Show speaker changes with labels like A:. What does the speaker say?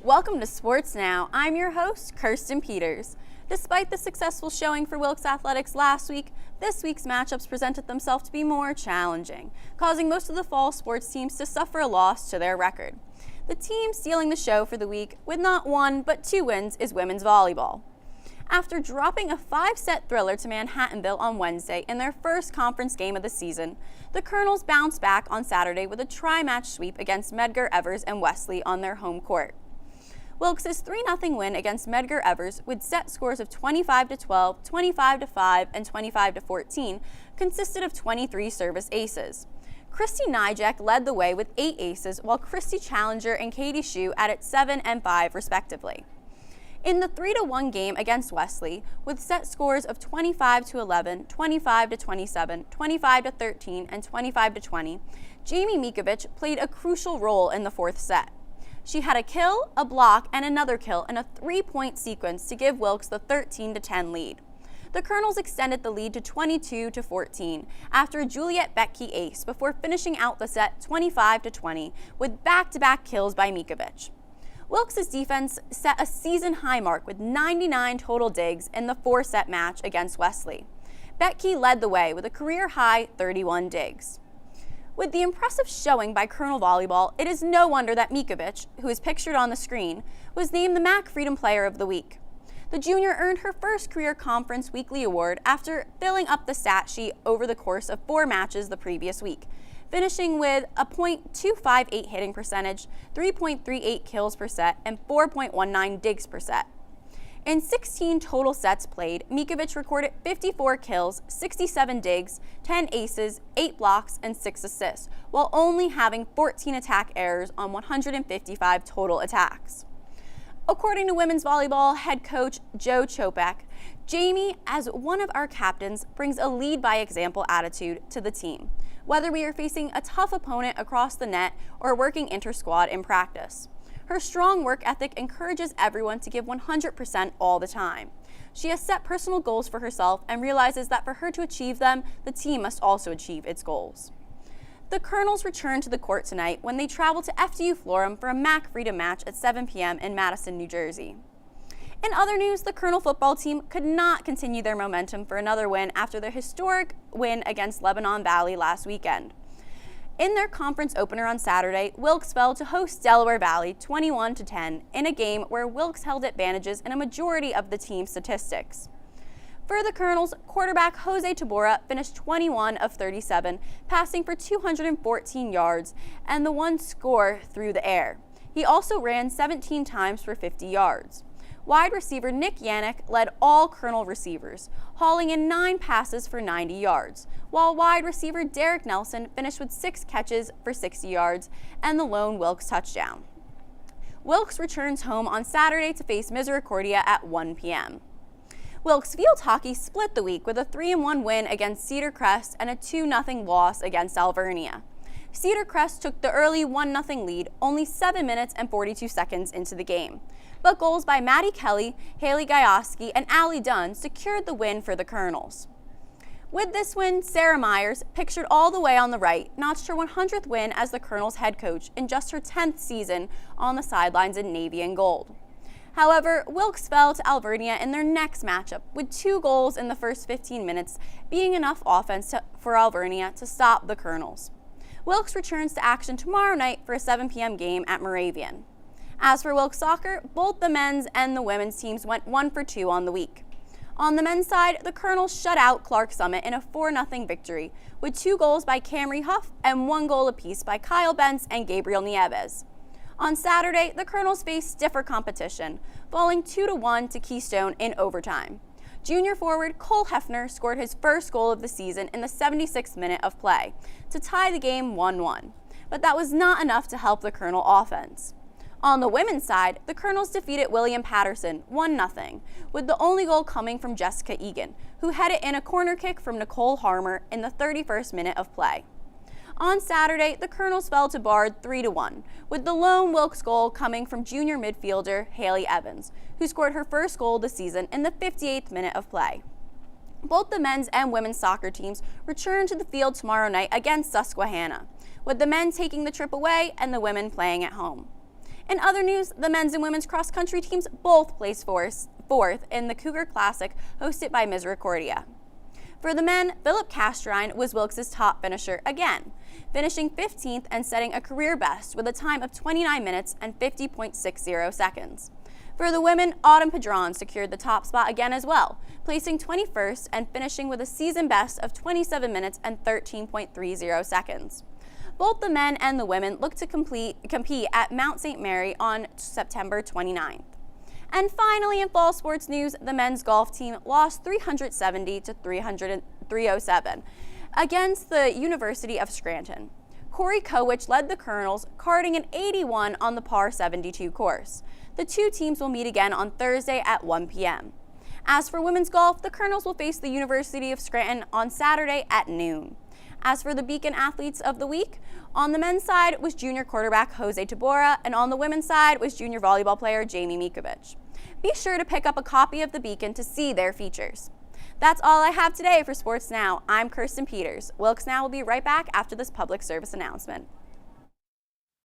A: Welcome to Sports Now. I'm your host, Kirsten Peters. Despite the successful showing for Wilkes Athletics last week, this week's matchups presented themselves to be more challenging, causing most of the fall sports teams to suffer a loss to their record. The team stealing the show for the week with not one but two wins is women's volleyball. After dropping a 5-set thriller to Manhattanville on Wednesday in their first conference game of the season, the Colonels bounced back on Saturday with a tri-match sweep against Medgar Evers and Wesley on their home court. Wilkes' 3-0 win against Medgar Evers with set scores of 25-12, 25-5, and 25-14 consisted of 23 service aces. Christy Nijek led the way with 8 aces, while Christy Challenger and Katie Shue added 7 and 5 respectively. In the 3-1 game against Wesley, with set scores of 25-11, 25-27, 25-13, and 25-20, Jamie Mikovic played a crucial role in the fourth set. She had a kill, a block, and another kill in a 3-point sequence to give Wilkes the 13-10 lead. The Colonels extended the lead to 22-14 after a Juliet Betke ace before finishing out the set 25-20 with back-to-back kills by Mikovic. Wilkes' defense set a season-high mark with 99 total digs in the 4-set match against Wesley. Betke led the way with a career-high 31 digs. With the impressive showing by Colonel Volleyball, it is no wonder that Mikovic, who is pictured on the screen, was named the MAC Freedom Player of the Week. The junior earned her first Career Conference Weekly Award after filling up the stat sheet over the course of 4 matches the previous week, finishing with a .258 hitting percentage, 3.38 kills per set, and 4.19 digs per set. In 16 total sets played, Mikovic recorded 54 kills, 67 digs, 10 aces, 8 blocks, and 6 assists, while only having 14 attack errors on 155 total attacks. According to women's volleyball head coach Joe Chopek, Jamie, as one of our captains, brings a lead-by-example attitude to the team, whether we are facing a tough opponent across the net or working inter-squad in practice. Her strong work ethic encourages everyone to give 100% all the time. She has set personal goals for herself and realizes that for her to achieve them, the team must also achieve its goals. The Colonels return to the court tonight when they travel to FDU Florham for a MAC Freedom match at 7 p.m. in Madison, New Jersey. In other news, the Colonel football team could not continue their momentum for another win after their historic win against Lebanon Valley last weekend. In their conference opener on Saturday, Wilkes fell to host Delaware Valley 21-10 in a game where Wilkes held advantages in a majority of the team's statistics. For the Colonels, quarterback Jose Tabora finished 21 of 37, passing for 214 yards and the 1 score through the air. He also ran 17 times for 50 yards. Wide receiver Nick Yannick led all Colonel receivers, hauling in 9 passes for 90 yards, while wide receiver Derek Nelson finished with 6 catches for 60 yards and the lone Wilkes touchdown. Wilkes returns home on Saturday to face Misericordia at 1 p.m. Wilkes field hockey split the week with a 3-1 win against Cedar Crest and a 2-0 loss against Alvernia. Cedar Crest took the early 1-0 lead only 7 minutes and 42 seconds into the game, but goals by Maddie Kelly, Haley Gayoski, and Allie Dunn secured the win for the Colonels. With this win, Sarah Myers, pictured all the way on the right, notched her 100th win as the Colonels head coach in just her 10th season on the sidelines in navy and gold. However, Wilkes fell to Alvernia in their next matchup, with 2 goals in the first 15 minutes being enough offense for Alvernia to stop the Colonels. Wilkes returns to action tomorrow night for a 7 p.m. game at Moravian. As for Wilkes soccer, both the men's and the women's teams went 1 for 2 on the week. On the men's side, the Colonels shut out Clark Summit in a 4-0 victory, with 2 goals by Camry Huff and 1 goal apiece by Kyle Bentz and Gabriel Nieves. On Saturday, the Colonels faced stiffer competition, falling 2-1 to Keystone in overtime. Junior forward Cole Hefner scored his first goal of the season in the 76th minute of play to tie the game 1-1, but that was not enough to help the Colonel offense. On the women's side, the Colonels defeated William Patterson 1-0, with the only goal coming from Jessica Egan, who headed in a corner kick from Nicole Harmer in the 31st minute of play. On Saturday, the Colonels fell to Bard 3-1, with the lone Wilkes goal coming from junior midfielder Haley Evans, who scored her first goal of the season in the 58th minute of play. Both the men's and women's soccer teams return to the field tomorrow night against Susquehanna, with the men taking the trip away and the women playing at home. In other news, the men's and women's cross-country teams both placed fourth in the Cougar Classic hosted by Misericordia. For the men, Philip Castrine was Wilkes' top finisher again, finishing 15th and setting a career best with a time of 29 minutes and 50.60 seconds. For the women, Autumn Padron secured the top spot again as well, placing 21st and finishing with a season best of 27 minutes and 13.30 seconds. Both the men and the women look to compete at Mount St. Mary on September 29th. And finally, in fall sports news, the men's golf team lost 370 to 307 against the University of Scranton. Corey Kowich led the Colonels, carding an 81 on the par 72 course. The two teams will meet again on Thursday at 1 p.m. As for women's golf, the Colonels will face the University of Scranton on Saturday at noon. As for the Beacon Athletes of the Week, on the men's side was junior quarterback Jose Tabora, and on the women's side was junior volleyball player Jamie Mikovic. Be sure to pick up a copy of the Beacon to see their features. That's all I have today for Sports Now. I'm Kirsten Peters. Wilkes Now will be right back after this public service announcement.